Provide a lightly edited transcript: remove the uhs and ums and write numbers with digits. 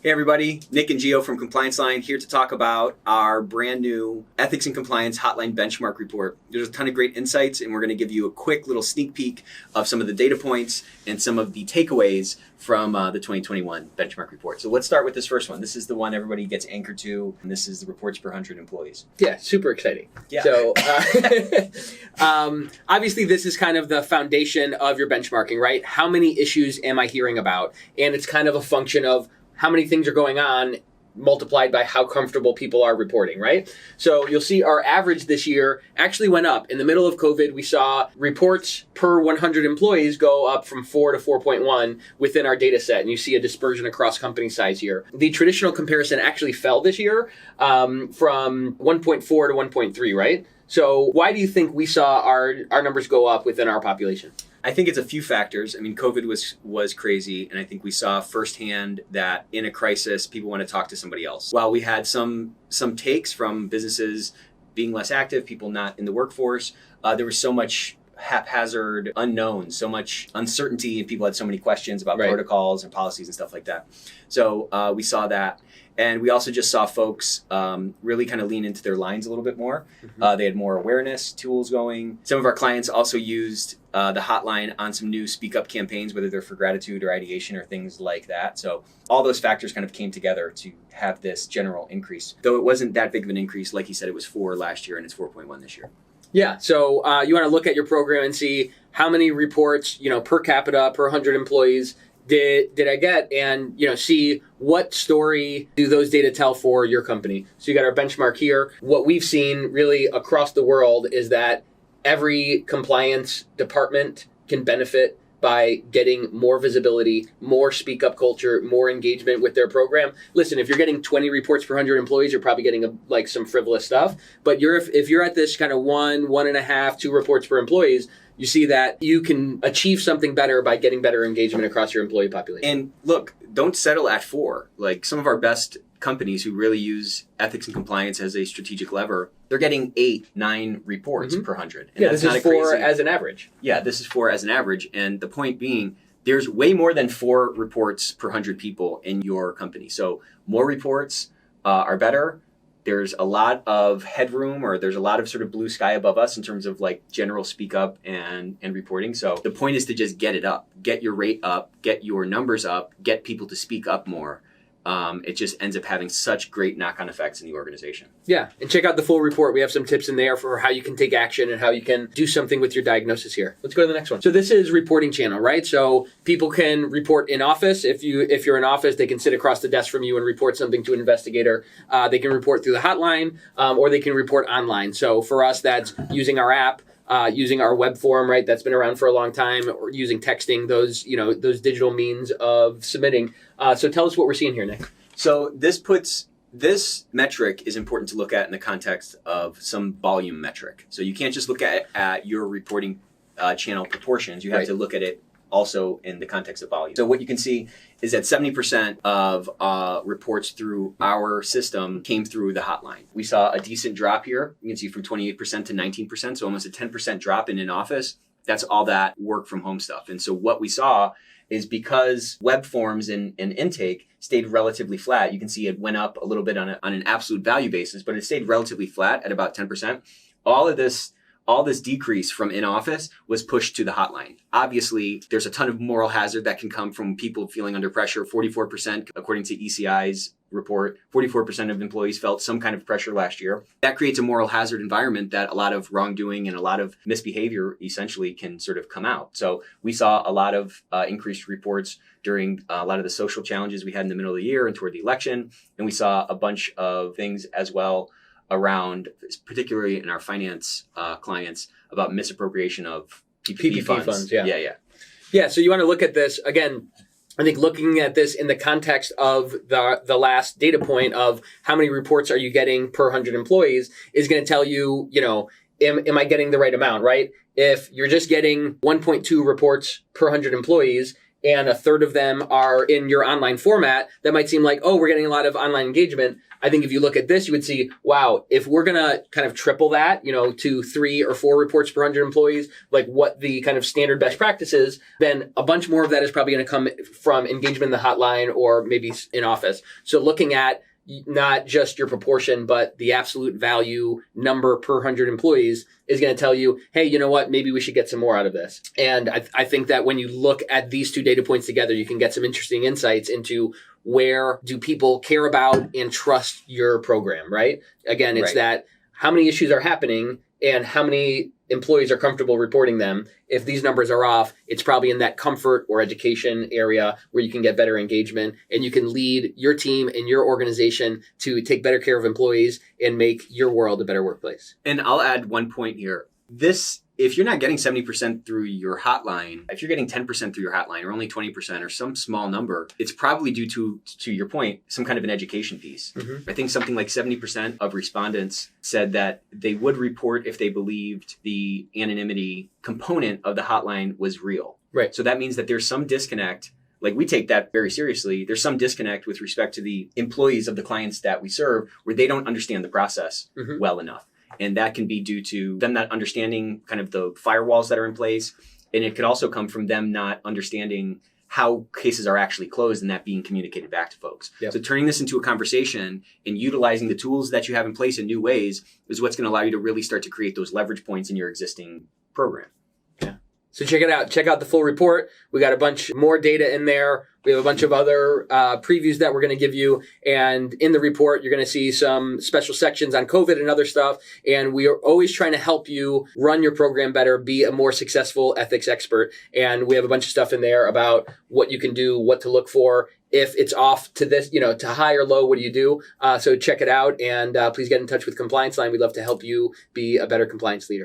Hey everybody, Nick and Gio from Compliance Line here to talk about our brand new Ethics and Compliance Hotline Benchmark Report. There's a ton of great insights and we're going to give you a quick little sneak peek of some of the data points and some of the takeaways from the 2021 benchmark report. So let's start with this first one. This is the one everybody gets anchored to, and this is the reports per 100 employees. Yeah, super exciting. Yeah. So obviously this is kind of the foundation of your benchmarking, right? How many issues am I hearing about? And it's kind of a function of how many things are going on multiplied by how comfortable people are reporting, right? So you'll see our average this year actually went up. In the middle of COVID, we saw reports per 100 employees go up from 4 to 4.1 within our data set. And you see a dispersion across company size here. The traditional comparison actually fell this year from 1.4 to 1.3, right? So why do you think we saw our numbers go up within our population? I think it's a few factors. I mean, COVID was crazy, and I think we saw firsthand that in a crisis, people want to talk to somebody else. While we had some takes from businesses being less active, people not in the workforce, there was so much haphazard unknown, so much uncertainty, and people had so many questions about protocols and policies and stuff like that. So we saw that. And we also just saw folks really kind of lean into their lines a little bit more. Mm-hmm. They had more awareness tools going. Some of our clients also used the hotline on some new speak up campaigns, whether they're for gratitude or ideation or things like that. So all those factors kind of came together to have this general increase. Though it wasn't that big of an increase, like you said, it was 4 last year and it's 4.1 this year. Yeah, so you want to look at your program and see how many reports, per capita, per 100 employees did I get, and see what story do those data tell for your company. So you got our benchmark here. What we've seen really across the world is that every compliance department can benefit by getting more visibility, more speak up culture, more engagement with their program. Listen, if you're getting 20 reports per 100 employees, you're probably getting some frivolous stuff. But if you're at this kind of 1.5, 2 reports per employees, you see that you can achieve something better by getting better engagement across your employee population. And look, don't settle at 4. Like some of our best companies who really use ethics and compliance as a strategic lever, they're getting 8, 9 reports per 100. And that's this is 4 as an average. Yeah, this is 4 as an average. And the point being, there's way more than 4 reports per 100 people in your company. So more reports are better. There's a lot of headroom, or there's a lot of sort of blue sky above us in terms of like general speak up and reporting. So the point is to just get it up, get your rate up, get your numbers up, get people to speak up more. It just ends up having such great knock-on effects in the organization. Yeah, and check out the full report. We have some tips in there for how you can take action and how you can do something with your diagnosis here. Let's go to the next one. So this is reporting channel, right? So people can report in office. If you're in office, they can sit across the desk from you and report something to an investigator. They can report through the hotline, or they can report online. So for us, that's using our app. Using our web form, right? That's been around for a long time, or using texting, those digital means of submitting. So tell us what we're seeing here, Nick. So this metric is important to look at in the context of some volume metric. So you can't just look at your reporting channel proportions. You have to look at it also in the context of volume. So what you can see is that 70% of reports through our system came through the hotline. We saw a decent drop here. You can see from 28% to 19%, so almost a 10% drop in office. That's all that work from home stuff. And so what we saw is because web forms and intake stayed relatively flat, you can see it went up a little bit on an absolute value basis, but it stayed relatively flat at about 10%. All this decrease from in-office was pushed to the hotline. Obviously, there's a ton of moral hazard that can come from people feeling under pressure. 44%, according to ECI's report, 44% of employees felt some kind of pressure last year. That creates a moral hazard environment that a lot of wrongdoing and a lot of misbehavior essentially can sort of come out. So we saw a lot of increased reports during a lot of the social challenges we had in the middle of the year and toward the election. And we saw a bunch of things as well around, particularly in our finance clients, about misappropriation of PPP funds. Yeah, so you want to look at this, again, I think looking at this in the context of the last data point of how many reports are you getting per 100 employees is going to tell you, am I getting the right amount, right? If you're just getting 1.2 reports per 100 employees and a third of them are in your online format, that might seem like, oh, we're getting a lot of online engagement. I think if you look at this, you would see, wow, if we're going to kind of triple that, to 3 or 4 reports per 100 employees, like what the kind of standard best practice is, then a bunch more of that is probably going to come from engagement in the hotline or maybe in office. So looking at not just your proportion, but the absolute value number per 100 employees is going to tell you, hey, you know what? Maybe we should get some more out of this. And I think that when you look at these 2 data points together, you can get some interesting insights into where do people care about and trust your program, right? Again, it's that how many issues are happening and how many employees are comfortable reporting them. If these numbers are off, it's probably in that comfort or education area where you can get better engagement and you can lead your team and your organization to take better care of employees and make your world a better workplace. And I'll add one point here. If you're not getting 70% through your hotline, if you're getting 10% through your hotline or only 20% or some small number, it's probably due to your point, some kind of an education piece. Mm-hmm. I think something like 70% of respondents said that they would report if they believed the anonymity component of the hotline was real. Right. So that means that there's some disconnect. Like, we take that very seriously. There's some disconnect with respect to the employees of the clients that we serve where they don't understand the process well enough. And that can be due to them not understanding kind of the firewalls that are in place. And it could also come from them not understanding how cases are actually closed and that being communicated back to folks. Yep. So turning this into a conversation and utilizing the tools that you have in place in new ways is what's going to allow you to really start to create those leverage points in your existing program. Yeah. So check it out. Check out the full report. We got a bunch more data in there. We have a bunch of other previews that we're going to give you. And in the report, you're going to see some special sections on COVID and other stuff. And we are always trying to help you run your program better, be a more successful ethics expert. And we have a bunch of stuff in there about what you can do, what to look for. If it's off to this, to high or low, what do you do? So check it out. And please get in touch with Compliance Line. We'd love to help you be a better compliance leader.